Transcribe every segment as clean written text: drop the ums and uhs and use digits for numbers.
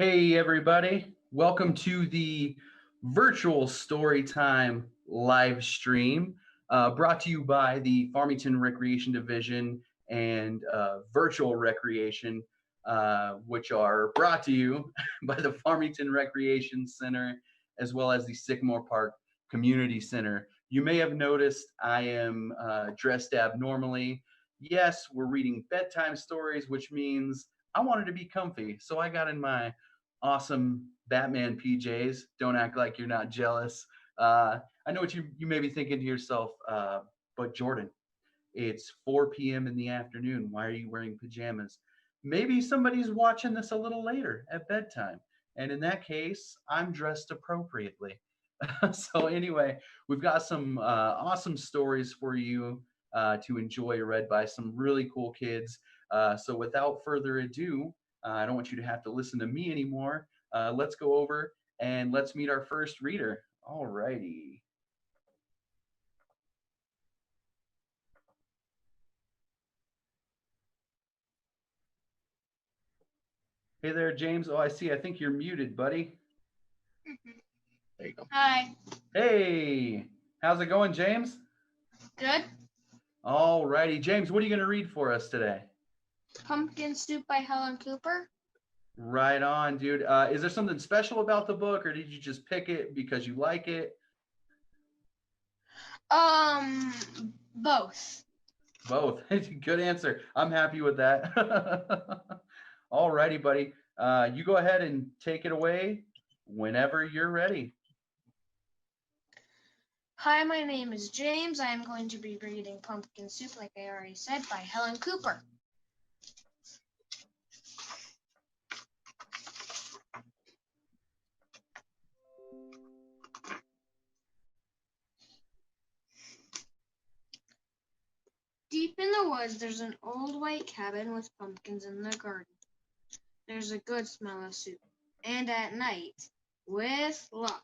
Hey, everybody. Welcome to the virtual Storytime live stream brought to you by the Farmington Recreation Division and Virtual Recreation, which are brought to you by the Farmington Recreation Center as well as the Sycamore Park Community Center. You may have noticed I am dressed abnormally. Yes, we're reading bedtime stories, which means I wanted to be comfy. So I got in my awesome Batman PJs. Don't act like you're not jealous. I know what you may be thinking to yourself, but Jordan, it's 4 p.m. in the afternoon. Why are you wearing pajamas? Maybe somebody's watching this a little later at bedtime. And in that case, I'm dressed appropriately. So, anyway, we've got some awesome stories for you to enjoy, read by some really cool kids. So, without further ado, I don't want you to have to listen to me anymore. Let's go over and let's meet our first reader. All righty. Hey there, James. Oh, I see. I think you're muted, buddy. There you go. Hi. Hey, how's it going, James? Good. All righty. James, what are you going to read for us today? Pumpkin Soup by Helen Cooper. Right on, dude. Is there something special about the book, or did you just pick it because you like it? Both. Both. Good answer. I'm happy with that. All righty, buddy. You go ahead and take it away whenever you're ready. Hi, my name is James. I am going to be reading Pumpkin Soup, like I already said, by Helen Cooper. Deep in the woods, there's an old white cabin with pumpkins in the garden. There's a good smell of soup. And at night, with luck,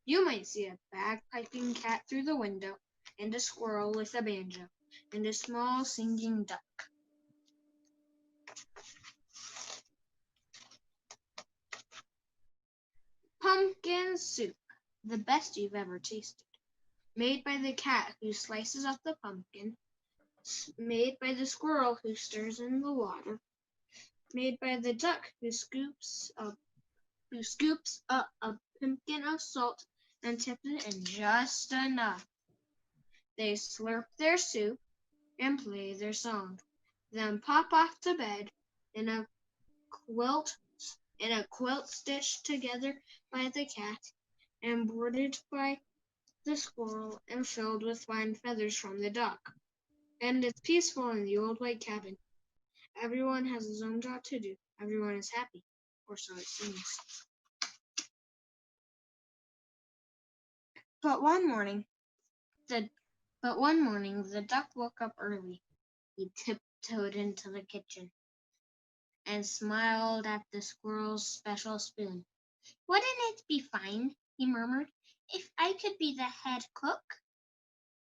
you might see a bagpiping cat through the window, and a squirrel with a banjo, and a small singing duck. Pumpkin soup, the best you've ever tasted. Made by the cat who slices up the pumpkin, made by the squirrel who stirs in the water, made by the duck who scoops up a pumpkin of salt and tips it in just enough. They slurp their soup and play their song, then pop off to bed in a quilt stitched together by the cat, embroidered by the squirrel, and filled with fine feathers from the duck. And it's peaceful in the old white cabin. Everyone has his own job to do. Everyone is happy, or so it seems. But one morning, the duck woke up early. He tiptoed into the kitchen and smiled at the squirrel's special spoon. "Wouldn't it be fine," he murmured, "if I could be the head cook?"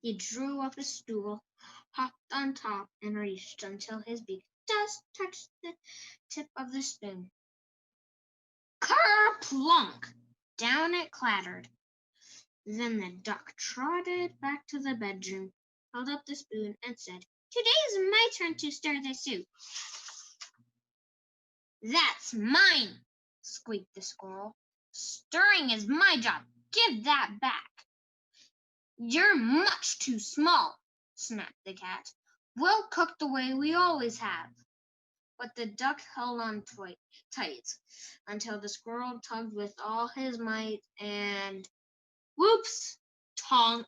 He drew up a stool, hopped on top, and reached until his beak just touched the tip of the spoon. Ker-plunk! Down it clattered. Then the duck trotted back to the bedroom, held up the spoon, and said, "Today's my turn to stir the soup." "That's mine," squeaked the squirrel. "Stirring is my job. Give that back." "You're much too small," snapped the cat. "We'll cook the way we always have." But the duck held on tight until the squirrel tugged with all his might, and whoops! Tonk!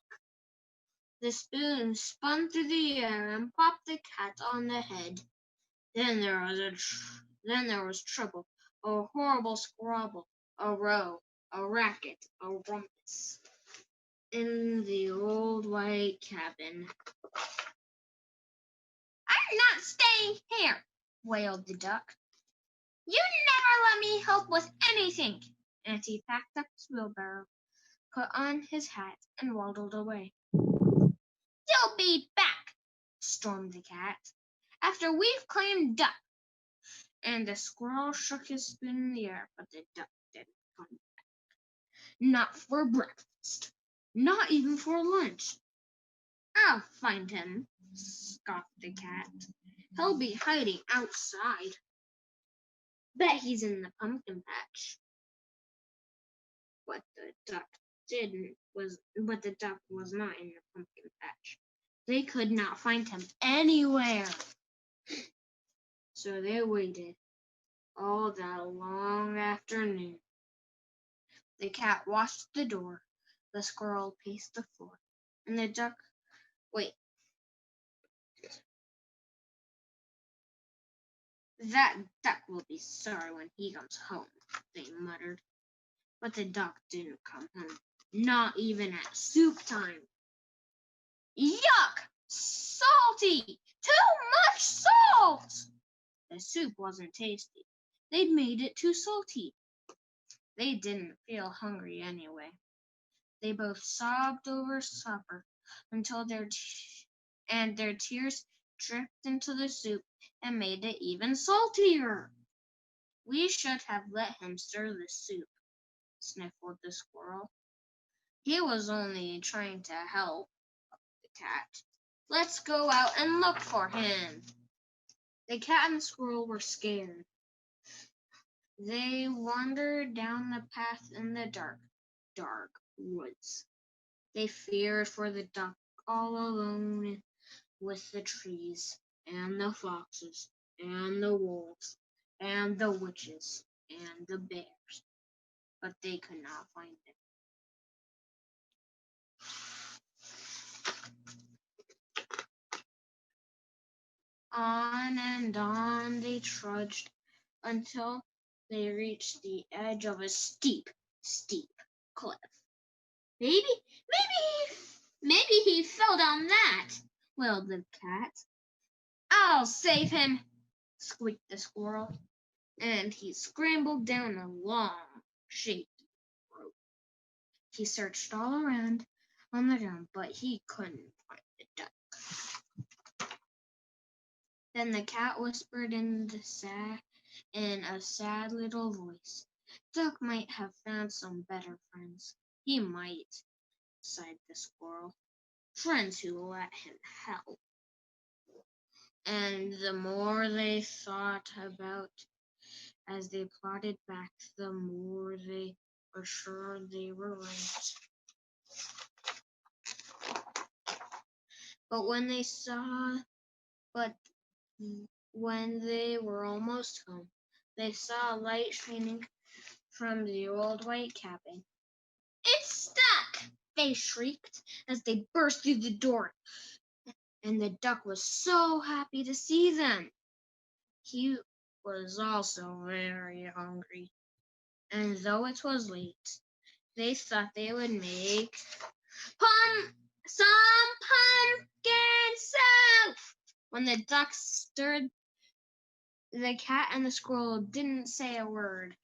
The spoon spun through the air and popped the cat on the head. Then there was trouble, a horrible squabble, a row, a racket, a rumpus in the old white cabin. "I'm not staying here," wailed the duck. "You never let me help with anything." And he packed up his wheelbarrow, put on his hat, and waddled away. "You'll be back," stormed the cat, "after we've claimed duck. And the squirrel shook his spoon in the air, but the duck didn't come back. Not for breakfast. Not even for lunch. I'll find him, scoffed the cat. He'll be hiding outside. Bet he's in the pumpkin patch. What the duck was not in the pumpkin patch. They could not find him anywhere. So they waited all that long afternoon. The cat watched the door, the squirrel paced the floor, and the duck wait. That duck will be sorry when he comes home, they muttered. But the duck didn't come home, not even at soup time. Yuck! Salty! Too much salt! The soup wasn't tasty. They'd made it too salty. They didn't feel hungry anyway. They both sobbed over supper until their tears dripped into the soup and made it even saltier. We should have let him stir the soup, sniffled the squirrel. He was only trying to help the cat. Let's go out and look for him. The cat and the squirrel were scared. They wandered down the path in the dark, dark woods. They feared for the duck all alone with the trees, and the foxes, and the wolves, and the witches, and the bears. But they could not find him. On and on they trudged until they reached the edge of a steep, steep cliff. Maybe he fell down that, wailed the cat. I'll save him, squeaked the squirrel, and he scrambled down a long, shaped rope. He searched all around on the ground, but he couldn't find the duck. Then the cat whispered in a sad little voice. Duck might have found some better friends. He might, sighed the squirrel. Friends who let him help. And the more they thought about as they plodded back, the more they were sure they were right. But when they were almost home, they saw a light shining from the old white cabin. It's stuck! They shrieked as they burst through the door. And the duck was so happy to see them. He was also very hungry. And though it was late, they thought they would make some pumpkin soup. When the duck stirred, the cat and the squirrel didn't say a word.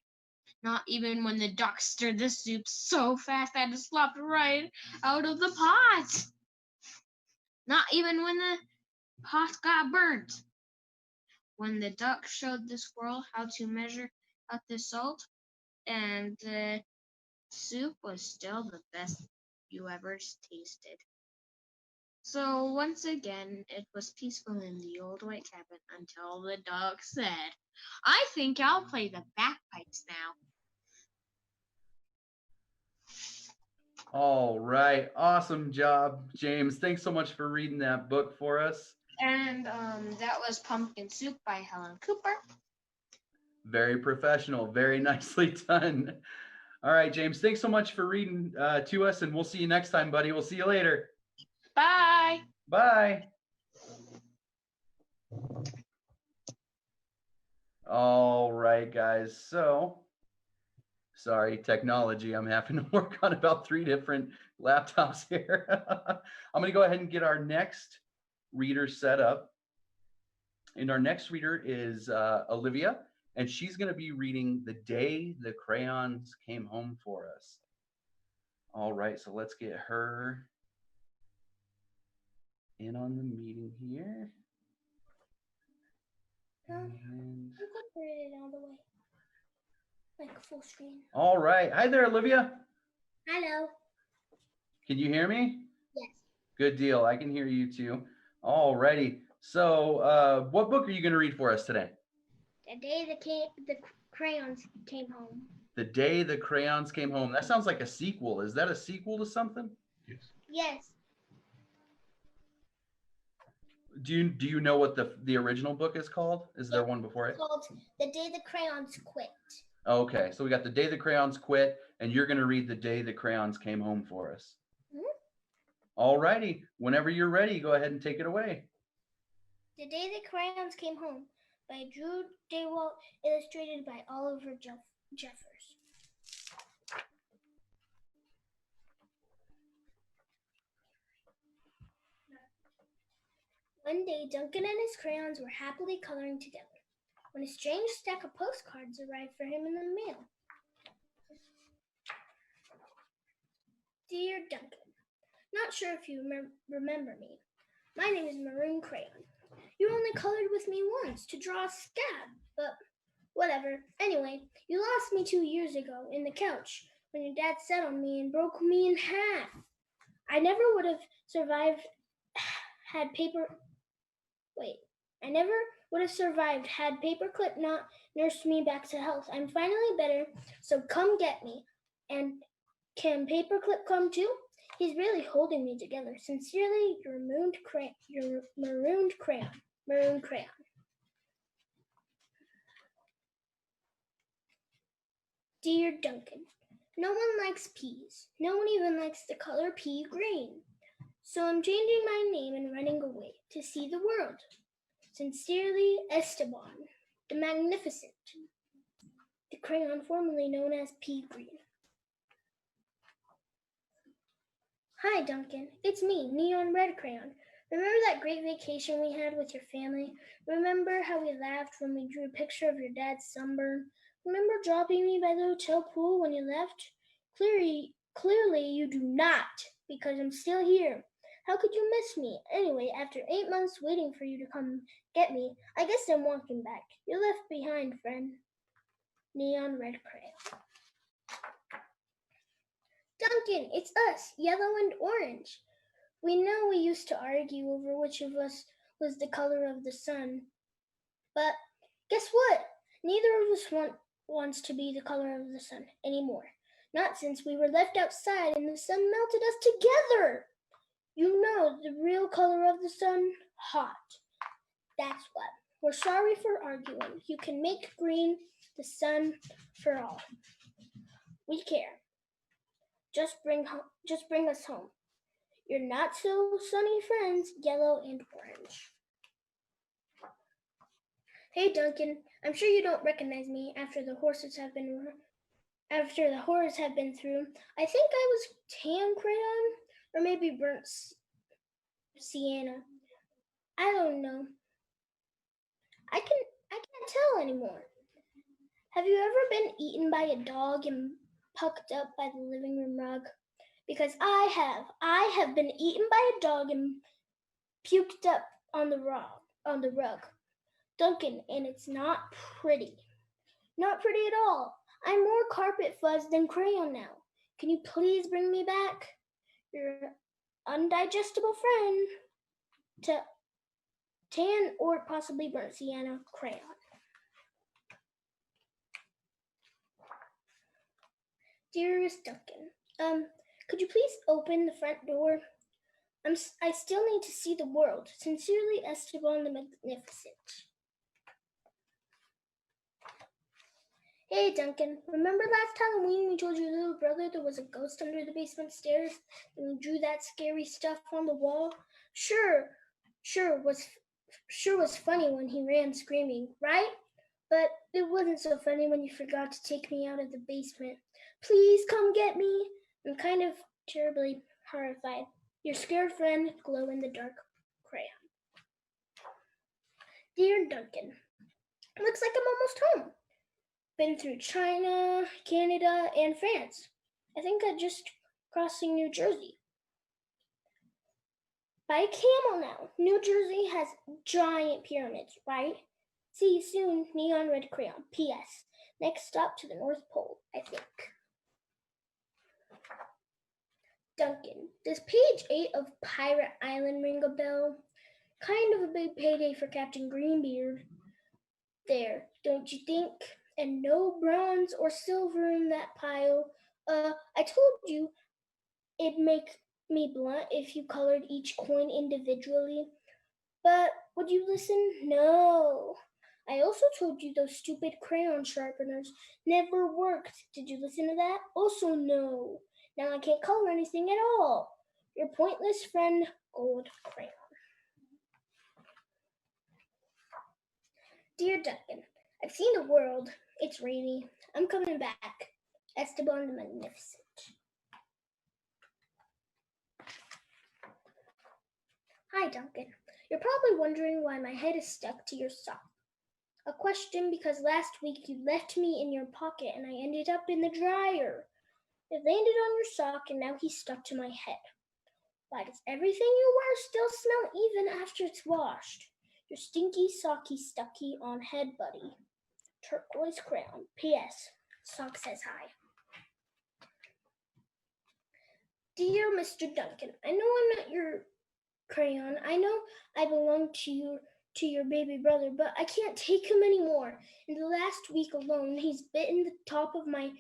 Not even when the duck stirred the soup so fast that it slopped right out of the pot. Not even when the pot got burnt. When the duck showed the squirrel how to measure out the salt, and the soup was still the best you ever tasted. So once again, it was peaceful in the old white cabin until the duck said, I think I'll play the bagpipes now. All right. Awesome job, James. Thanks so much for reading that book for us. And that was Pumpkin Soup by Helen Cooper. Very professional. Very nicely done. All right, James. Thanks so much for reading to us, and we'll see you next time, buddy. We'll see you later. Bye. Bye. All right, guys. So, sorry, technology. I'm having to work on about 3 different laptops here. I'm going to go ahead and get our next reader set up. And our next reader is Olivia, and she's going to be reading The Day the Crayons Came Home for Us. All right, so let's get her in on the meeting here. And- Incorporate it all the way. Like full screen. all right. Hi there, Olivia. Hello. Can you hear me? Yes. Good deal. I can hear you too. All righty. So, what book are you going to read for us today? The day the crayons came home. The Day the Crayons Came Home. That sounds like a sequel. Is that a sequel to something? Yes. Yes. Do you know what the original book is called? Is there one before it? Called The Day the Crayons Quit. Okay, so we got The Day the Crayons Quit, and you're going to read The Day the Crayons Came Home for us. All righty. Whenever you're ready, go ahead and take it away. The Day the Crayons Came Home by Drew Daywalt, illustrated by Oliver Jeffers. One day, Duncan and his crayons were happily coloring together when a strange stack of postcards arrived for him in the mail. Dear Duncan, not sure if you remember me. My name is Maroon Crayon. You only colored with me once to draw a scab, but whatever. Anyway, you lost me 2 years ago in the couch when your dad sat on me and broke me in half. I never would have survived had Paperclip not nursed me back to health. I'm finally better, so come get me. And can Paperclip come too? He's really holding me together. Sincerely, your marooned crayon. Maroon Crayon. Dear Duncan, no one likes peas. No one even likes the color pea green. So I'm changing my name and running away to see the world. Sincerely, Esteban, the Magnificent, the crayon formerly known as pea green. Hi, Duncan. It's me, Neon Red Crayon. Remember that great vacation we had with your family? Remember how we laughed when we drew a picture of your dad's sunburn? Remember dropping me by the hotel pool when you left? Clearly you do not, because I'm still here. How could you miss me? Anyway, after 8 months waiting for you to come get me, I guess I'm walking back. You're left behind, friend. Neon Red Crayon. Duncan, it's us, Yellow and Orange. We know we used to argue over which of us was the color of the sun. But guess what? Neither of us wants to be the color of the sun anymore. Not since we were left outside and the sun melted us together. You know the real color of the sun? Hot. That's what. We're sorry for arguing. You can make green the sun for all. We care. Just bring us home. Your not so sunny friends, Yellow and Orange. Hey Duncan, I'm sure you don't recognize me after the horrors have been through. I think I was tan crayon or maybe burnt sienna. I don't know. I can't tell anymore. Have you ever been eaten by a dog and pucked up by the living room rug? Because I have. I have been eaten by a dog and puked up on the rug. Duncan, and it's not pretty. Not pretty at all. I'm more carpet fuzz than crayon now. Can you please bring me back? Your undigestible friend to tan or possibly burnt sienna crayon. Dearest Duncan, could you please open the front door? I still need to see the world. Sincerely, Esteban the Magnificent. Hey Duncan, remember last Halloween we told your little brother there was a ghost under the basement stairs and we drew that scary stuff on the wall? Sure was funny when he ran screaming, right? But it wasn't so funny when you forgot to take me out of the basement. Please come get me. I'm kind of terribly horrified. Your scared friend, Glow in the Dark Crayon. Dear Duncan, looks like I'm almost home. Been through China, Canada, and France. I think I'm just crossing New Jersey. By camel now. New Jersey has giant pyramids, right? See you soon, Neon Red Crayon. P.S. Next stop to the North Pole, I think. Duncan, does page 8 of Pirate Island ring a bell? Kind of a big payday for Captain Greenbeard. There, don't you think? And no bronze or silver in that pile. I told you it'd make me blunt if you colored each coin individually. But would you listen? No. I also told you those stupid crayon sharpeners never worked. Did you listen to that? Also no. Now I can't color anything at all. Your pointless friend, Gold Crayon. Dear Duncan, I've seen the world. It's rainy. I'm coming back. Esteban the Magnificent. Hi, Duncan. You're probably wondering why my head is stuck to your sock. A question because last week you left me in your pocket and I ended up in the dryer. It landed on your sock and now he's stuck to my head. Why does everything you wear still smell even after it's washed? Your stinky, socky, stucky on head buddy. Turquoise Crayon. P.S. Sock says hi. Dear Mr. Duncan, I know I'm not your crayon. I know I belong to your baby brother, but I can't take him anymore. In the last week alone, he's bitten the top of my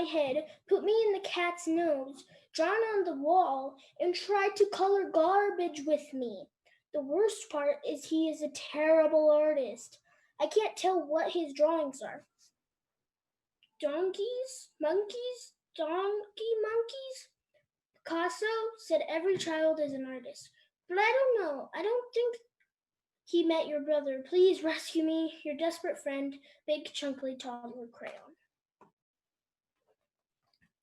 head, put me in the cat's nose, drawn on the wall, and tried to color garbage with me. The worst part is he is a terrible artist. I can't tell what his drawings are. Donkeys? Monkeys? Donkey monkeys? Picasso said every child is an artist. But I don't know. I don't think he met your brother. Please rescue me. Your desperate friend, Big Chunky Toddler Crayon.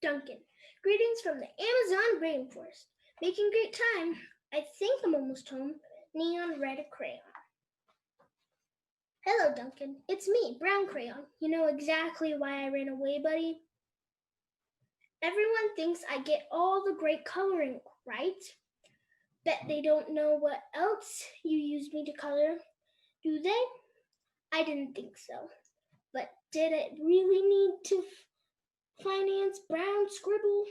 Duncan, greetings from the Amazon rainforest. Making great time. I think I'm almost home. Neon Red Crayon. Hello, Duncan. It's me, Brown Crayon. You know exactly why I ran away, buddy? Everyone thinks I get all the great coloring, right? Bet they don't know what else you used me to color, do they? I didn't think so. But did it really need to finance brown scribble?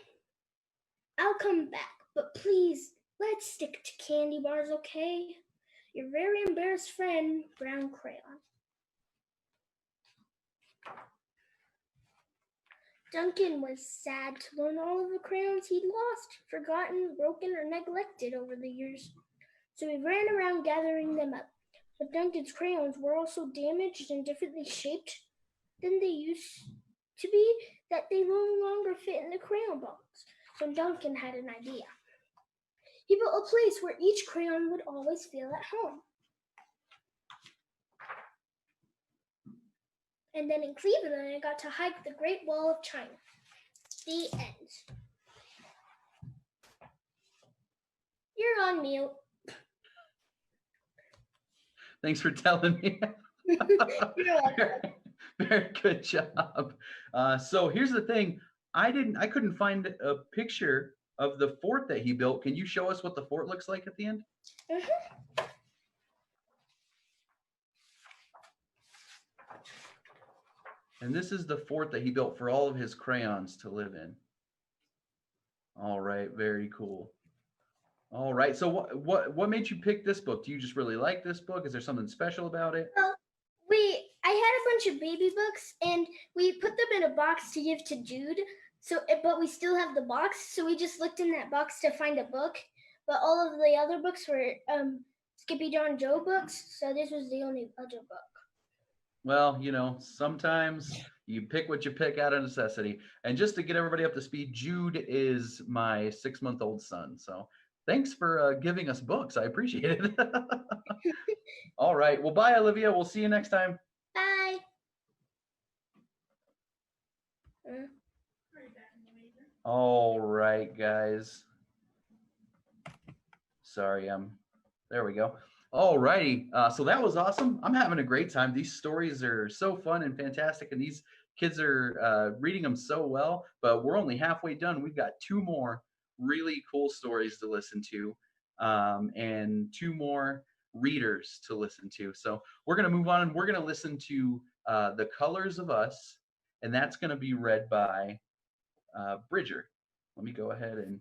I'll come back, but please, let's stick to candy bars, okay? Your very embarrassed friend, Brown Crayon. Duncan was sad to learn all of the crayons he'd lost, forgotten, broken, or neglected over the years. So he ran around gathering them up. But Duncan's crayons were all so damaged and differently shaped than they used to be that they no longer fit in the crayon box. So Duncan had an idea. He built a place where each crayon would always feel at home. And then in Cleveland, I got to hike the Great Wall of China. The end. You're on mute. Thanks for telling me. You're welcome. Very good job. So here's the thing. I couldn't find a picture of the fort that he built. Can you show us what the fort looks like at the end? Mm-hmm. And this is the fort that he built for all of his crayons to live in. All right, very cool. All right, so what made you pick this book? Do you just really like this book? Is there something special about it? Well, I had a bunch of baby books, and we put them in a box to give to Jude. But we still have the box, so we just looked in that box to find a book. But all of the other books were Skippy Don Joe books, so this was the only other book. Well, sometimes you pick what you pick out of necessity. And just to get everybody up to speed, Jude is my 6-month-old son. So thanks for giving us books. I appreciate it. All right. Well, bye, Olivia. We'll see you next time. Bye. All right, guys. Sorry, there we go. All righty. So that was awesome. I'm having a great time. These stories are so fun and fantastic, and these kids are reading them so well, but we're only halfway done. We've got 2 more. really cool stories to listen to, and 2 more readers to listen to. So we're going to move on and we're going to listen to The Colors of Us, and that's going to be read by Bridger. Let me go ahead and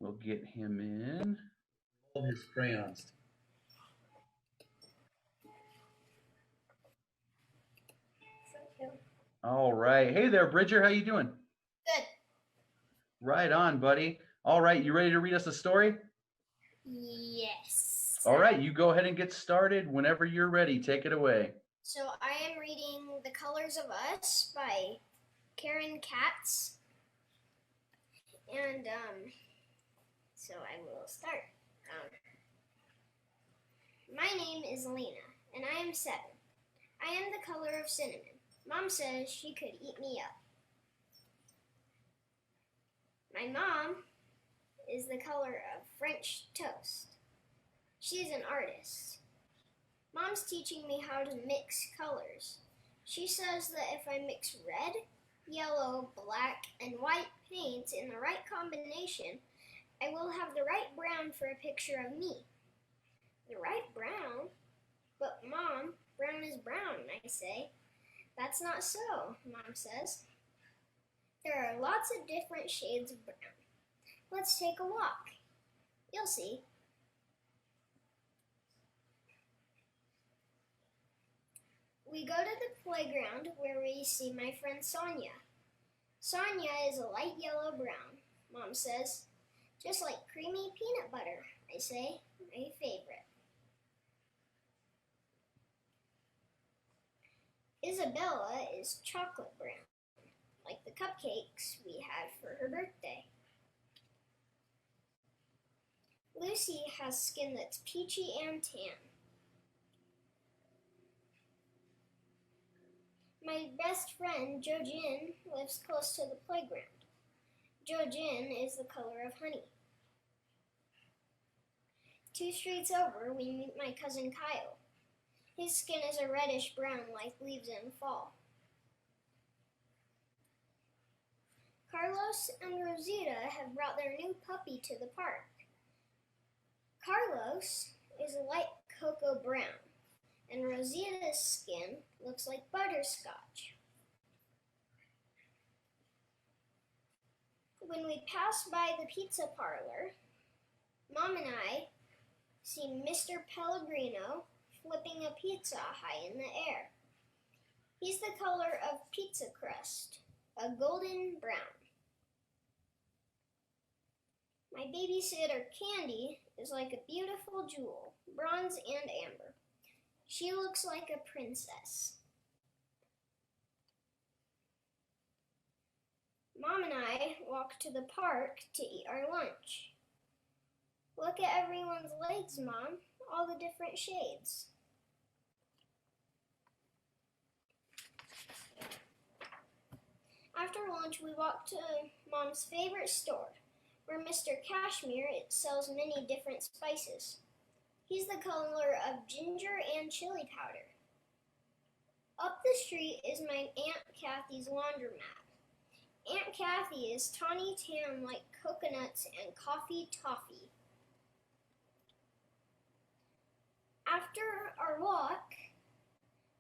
we'll get him in. All his crayons. All right. Hey there, Bridger. How you doing? Good. Right on, buddy. All right. You ready to read us a story? Yes. All right. You go ahead and get started whenever you're ready. Take it away. So I am reading The Colors of Us by Karen Katz. And so I will start. My name is Lena, and I am 7. I am the color of cinnamon. Mom says she could eat me up. My mom is the color of French toast. She's an artist. Mom's teaching me how to mix colors. She says that if I mix red, yellow, black, and white paints in the right combination, I will have the right brown for a picture of me. The right brown? But Mom, brown is brown, I say. That's not so, Mom says. There are lots of different shades of brown. Let's take a walk. You'll see. We go to the playground where we see my friend Sonia. Sonia is a light yellow brown, Mom says. Just like creamy peanut butter, I say, my favorite. Isabella is chocolate brown, like the cupcakes we had for her birthday. Lucy has skin that's peachy and tan. My best friend, Jo-Jin, lives close to the playground. Jo-Jin is the color of honey. 2 streets over, we meet my cousin Kyle. His skin is a reddish brown like leaves in fall. Carlos and Rosita have brought their new puppy to the park. Carlos is a light cocoa brown, and Rosita's skin looks like butterscotch. When we pass by the pizza parlor, Mom and I see Mr. Pellegrino flipping a pizza high in the air. He's the color of pizza crust, a golden brown. My babysitter, Candy, is like a beautiful jewel, bronze and amber. She looks like a princess. Mom and I walk to the park to eat our lunch. Look at everyone's legs, Mom, all the different shades. After lunch, we walk to Mom's favorite store, where Mr. Cashmere sells many different spices. He's the color of ginger and chili powder. Up the street is my Aunt Kathy's laundromat. Aunt Kathy is tawny tan like coconuts and coffee toffee. After our walk,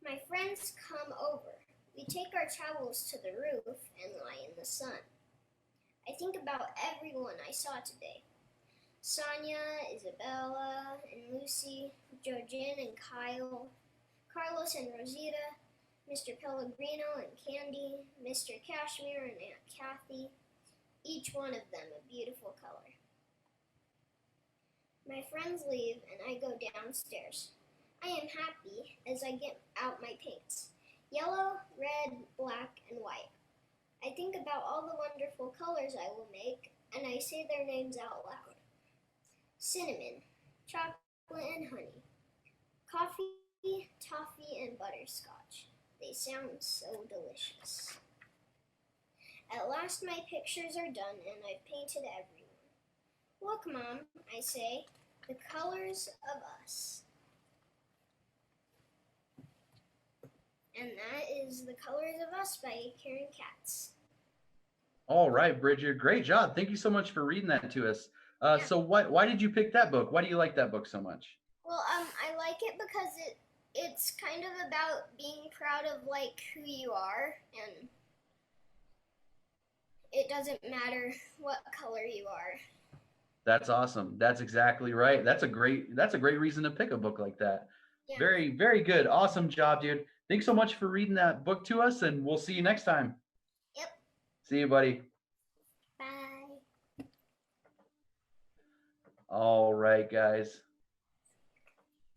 my friends come over. We take our towels to the roof and lie in the sun. I think about everyone I saw today. Sonia, Isabella, and Lucy, Jo-Jin and Kyle, Carlos and Rosita, Mr. Pellegrino and Candy, Mr. Cashmere and Aunt Kathy, each one of them a beautiful color. My friends leave and I go downstairs. I am happy as I get out my paints, yellow, red, black, and white. I think about all the wonderful colors I will make, and I say their names out loud. Cinnamon, chocolate and honey, coffee, toffee, and butterscotch. They sound so delicious. At last my pictures are done and I've painted everyone. Look, Mom, I say, the colors of us. And that is The Colors of Us by Karen Katz. All right, Bridget, great job. Thank you so much for reading that to us. So why did you pick that book? Why do you like that book so much? Well, I like it because it's kind of about being proud of like who you are, and it doesn't matter what color you are. That's awesome. That's exactly right. That's a great reason to pick a book like that. Yeah. Very, very good. Awesome job, dude. Thanks so much for reading that book to us, and we'll see you next time. Yep. See you, buddy. Bye. All right, guys.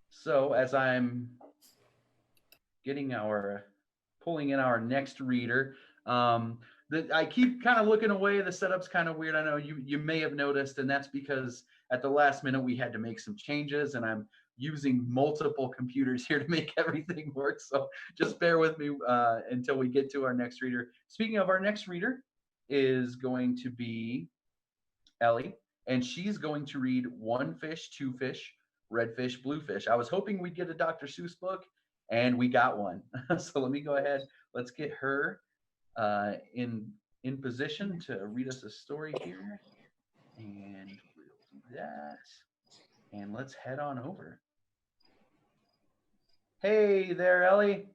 So as I'm pulling in our next reader, I keep kind of looking away. The setup's kind of weird. I know you may have noticed, and that's because at the last minute we had to make some changes, and I'm using multiple computers here to make everything work. So just bear with me until we get to our next reader. Speaking of, our next reader is going to be Ellie, and she's going to read One Fish, Two Fish, Red Fish, Blue Fish. I was hoping we'd get a Dr. Seuss book, and we got one. So let me go ahead. Let's get her in position to read us a story here, and we'll do that. And let's head on over. Hey there, Ellie.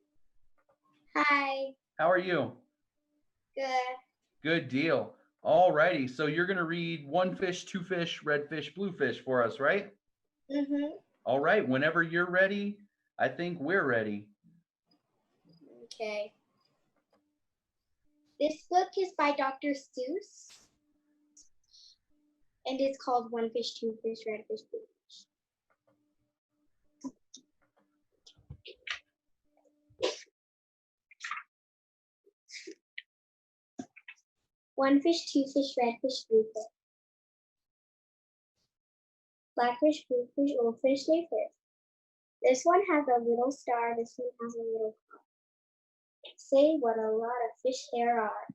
Hi. How are you? Good. Good deal. All righty. So you're going to read One Fish, Two Fish, Red Fish, Blue Fish for us, right? Mm-hmm. All right. Whenever you're ready, I think we're ready. Okay. This book is by Dr. Seuss, and it's called One Fish, Two Fish, Red Fish, Blue Fish. One fish, two fish, red fish, blue fish. Black fish, blue fish, old fish, new fish. This one has a little star, this one has a little car. Say what a lot of fish there are.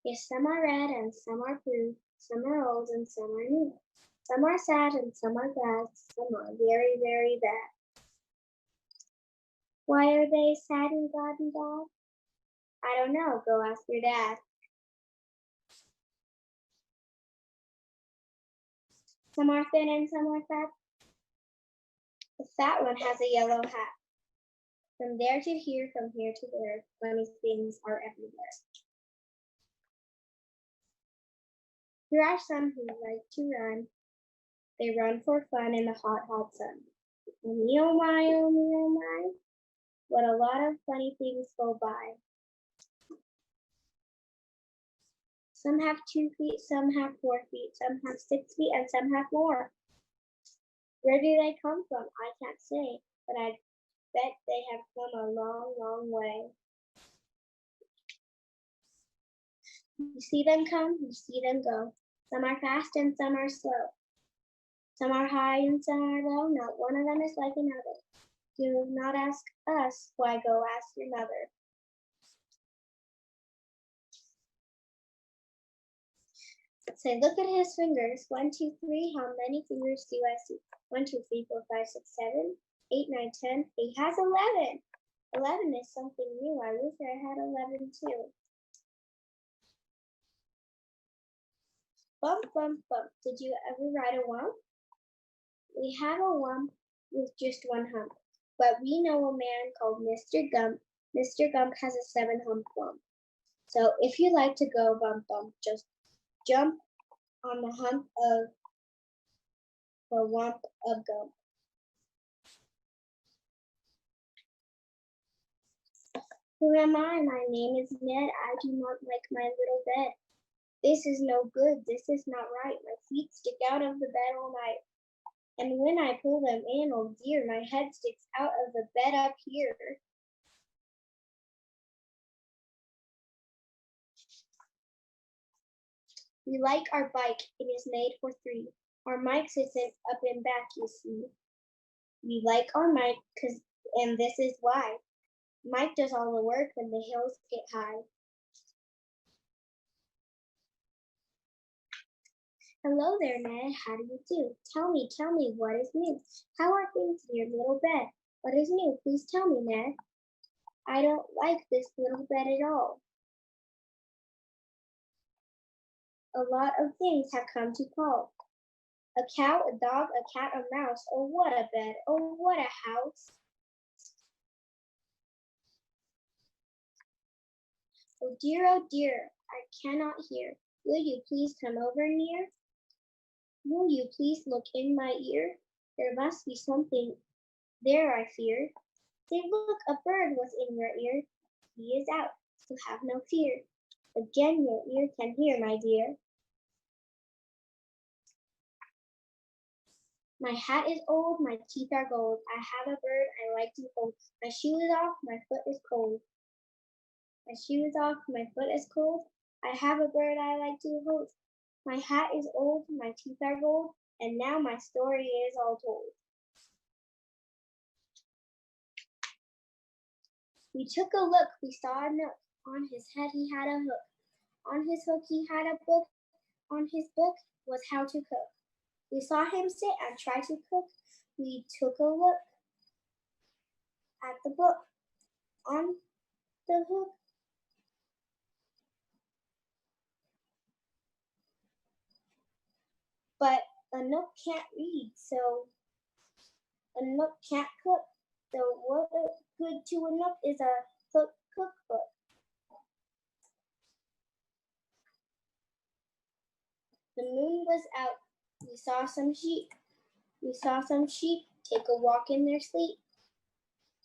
Yes, some are red and some are blue, some are old and some are new. Some are sad and some are glad, some are very, very bad. Why are they sad and glad and bad? I don't know, go ask your dad. Some are thin and some are fat. The fat one has a yellow hat. From there to here, from here to there, funny things are everywhere. Here are some who like to run. They run for fun in the hot, hot sun. Oh me, oh my, oh me, oh my. What a lot of funny things go by. Some have 2 feet, some have 4 feet, some have 6 feet, and some have more. Where do they come from? I can't say, but I bet they have come a long, long way. You see them come, you see them go. Some are fast and some are slow. Some are high and some are low. Not one of them is like another. Do not ask us, why go ask your mother. Say, look at his fingers. 1, 2, 3. How many fingers do I see? 1, 2, 3, 4, 5, 6, 7, 8, 9, 10. He has 11. 11 is something new. I wish I had 11 too. Bump, bump, bump. Did you ever ride a wump? We have a wump with just 1 hump, but we know a man called Mr. Gump. Mr. Gump has a 7-hump wump. So if you like to go bump, bump, just jump on the hump of the wump of Gump. Who am I? My name is Ned. I do not like my little bed. This is no good. This is not right. My feet stick out of the bed all night. And when I pull them in, oh dear, my head sticks out of the bed up here. We like our bike. It is made for 3. Our Mike sits up and back, you see. We like our Mike and this is why. Mike does all the work when the hills get high. Hello there, Ned. How do you do? Tell me, what is new? How are things in your little bed? What is new? Please tell me, Ned. I don't like this little bed at all. A lot of things have come to call. A cow, a dog, a cat, a mouse. Oh, what a bed. Oh, what a house. Oh dear, I cannot hear. Will you please come over near? Will you please look in my ear? There must be something there, I fear. Say, look, a bird was in your ear. He is out, so have no fear. Again your ear can hear, my dear. My hat is old, my teeth are gold. I have a bird I like to hold. My shoe is off, my foot is cold. My shoe is off, my foot is cold. I have a bird I like to hold. My hat is old, my teeth are gold, and now my story is all told. We took a look, we saw a nook. On his head he had a hook. On his hook he had a book. On his book was how to cook. We saw him sit and try to cook. We took a look at the book. On the hook, but a nook can't read, so a nook can't cook. So what good to a nook is a cookbook. The moon was out. We saw some sheep. We saw some sheep take a walk in their sleep.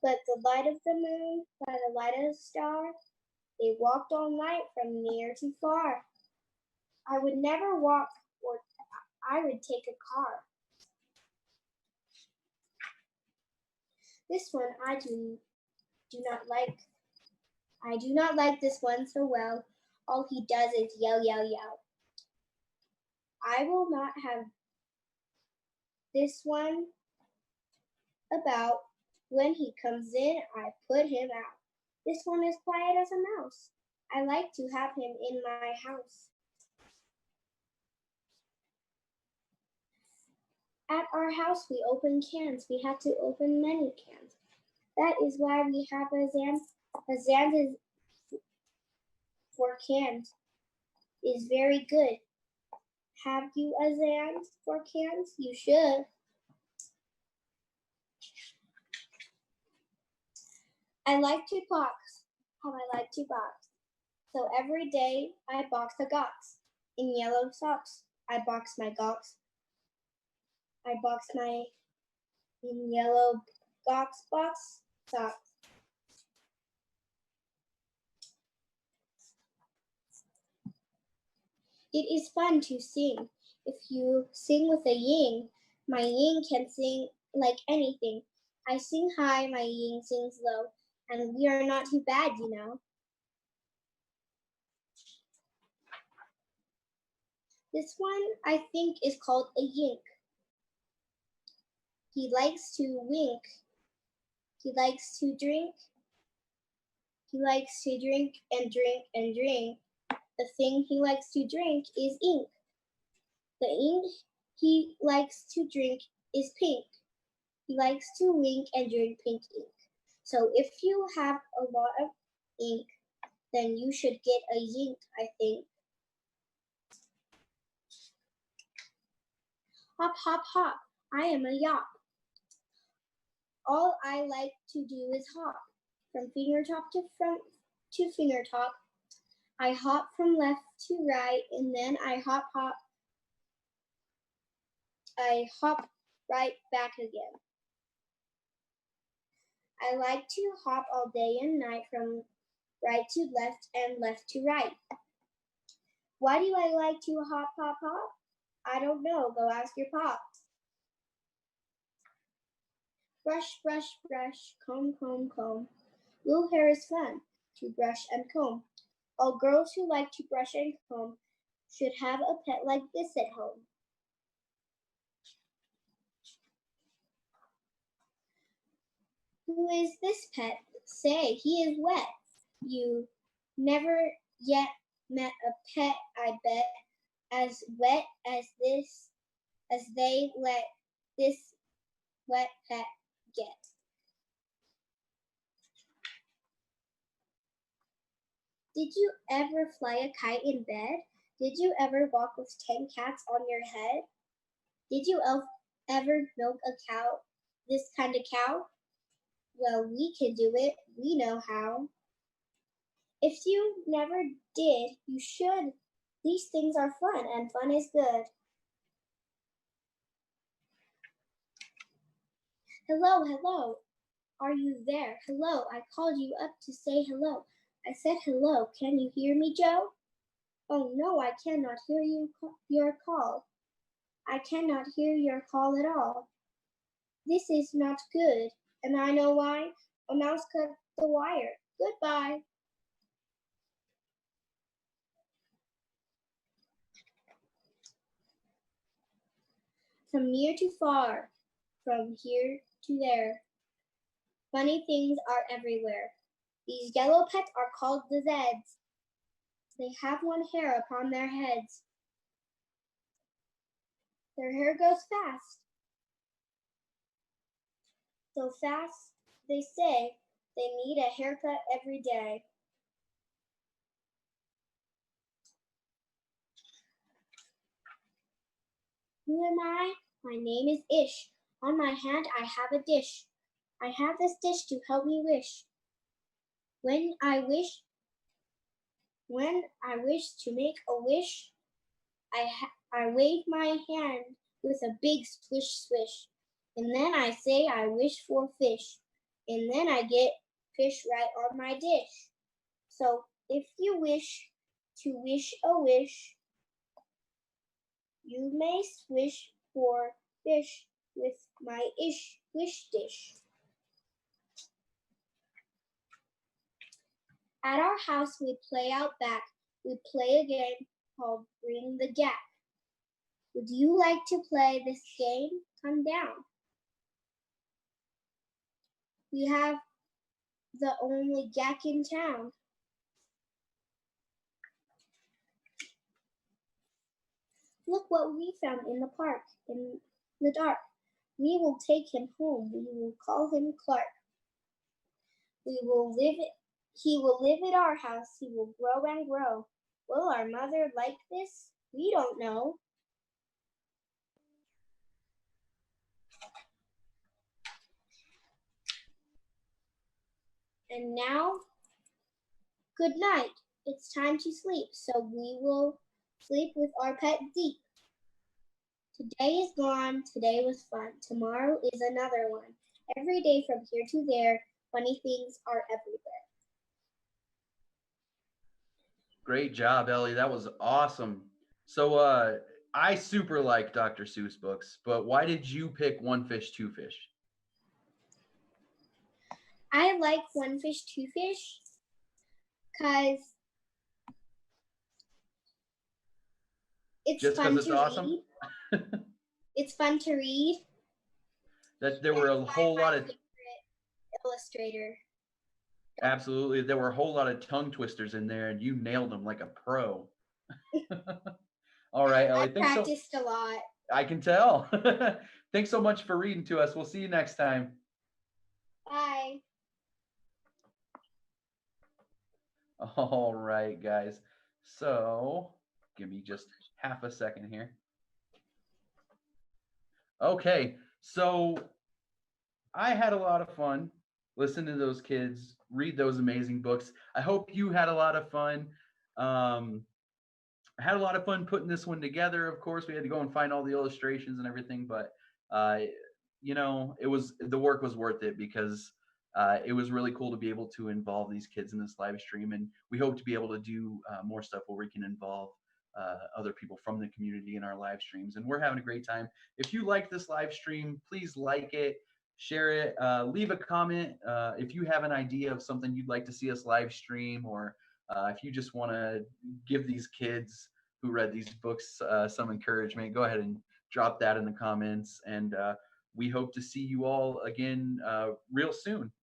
But the light of the moon, by the light of the star, they walked all night from near to far. I would never walk, or I would take a car. This one I do not like. I do not like this one so well. All he does is yell, yell, yell. I will not have this one about. When he comes in, I put him out. This one is quiet as a mouse. I like to have him in my house. At our house, we open cans. We have to open many cans. That is why we have a zan. A zan is for cans is very good. Have you a zan for cans? You should. I like to box. How I like to box. So every day I box a gox. In yellow socks, I box my gox. I box my in yellow gox box socks. It is fun to sing. If you sing with a ying, my ying can sing like anything. I sing high, my ying sings low, and we are not too bad, you know. This one, I think, is called a yink. He likes to wink. He likes to drink. He likes to drink and drink and drink. The thing he likes to drink is ink. The ink he likes to drink is pink. He likes to wink and drink pink ink. So if you have a lot of ink, then you should get a yink, I think. Hop, hop, hop, I am a yop. All I like to do is hop. From fingertop to fingertop. I hop from left to right, and then I hop right back again. I like to hop all day and night from right to left and left to right. Why do I like to hop, hop, hop? I don't know. Go ask your pop. Brush, brush, brush, comb, comb, comb. Blue hair is fun to brush and comb. All girls who like to brush and comb should have a pet like this at home. Who is this pet? Say, he is wet. You never yet met a pet, I bet, as wet as this, as they let this wet pet get. Did you ever fly a kite in bed? Did you ever walk with 10 cats on your head? Did you ever milk a cow, this kind of cow? Well, we can do it. We know how. If you never did, you should. These things are fun, and fun is good. Hello, hello. Are you there? Hello, I called you up to say hello. I said hello. Can you hear me, Joe? Oh no, I cannot hear your call. I cannot hear your call at all. This is not good, and I know why. A mouse cut the wire. Goodbye. From near to far, from here to there, funny things are everywhere. These yellow pets are called the Zeds. They have one hair upon their heads. Their hair goes fast. So fast, they say, they need a haircut every day. Who am I? My name is Ish. On my hand I have a dish. I have this dish to help me wish. When I wish to make a wish, I wave my hand with a big swish swish. And then I say I wish for fish. And then I get fish right on my dish. So if you wish to wish a wish, you may swish for fish with my wish dish. At our house we play out back. We play a game called Bring the Gap. Would you like to play this game? Come down. We have the only gack in town. Look what we found in the park, in the dark. We will take him home. We will call him Clark. He will live at our house. He will grow and grow. Will our mother like this? We don't know. And now, good night. It's time to sleep, so we will sleep with our pet deep. Today is gone. Today was fun. Tomorrow is another one. Every day from here to there, funny things are everywhere. Great job, Ellie. That was awesome. So I super like Dr. Seuss books, but why did you pick One Fish, Two Fish? I like One Fish, Two Fish because it's Just fun because it's to awesome? read. It's fun to read. That there were a whole lot of favorite illustrator. absolutely there were a whole lot of tongue twisters in there, and you nailed them like a pro. All right, Ellie. I practiced a lot. I can tell. Thanks so much for reading to us. We'll see you next time. Bye. All right, guys. So give me just half a second here. Okay, so I had a lot of fun listening to those kids read those amazing books. I hope you had a lot of fun. I had a lot of fun putting this one together. Of course, we had to go and find all the illustrations and everything, but the work was worth it because it was really cool to be able to involve these kids in this live stream, and we hope to be able to do more stuff where we can involve other people from the community in our live streams, and we're having a great time. If you like this live stream, please like it, share it, leave a comment if you have an idea of something you'd like to see us live stream, or if you just want to give these kids who read these books some encouragement, go ahead and drop that in the comments. And we hope to see you all again real soon.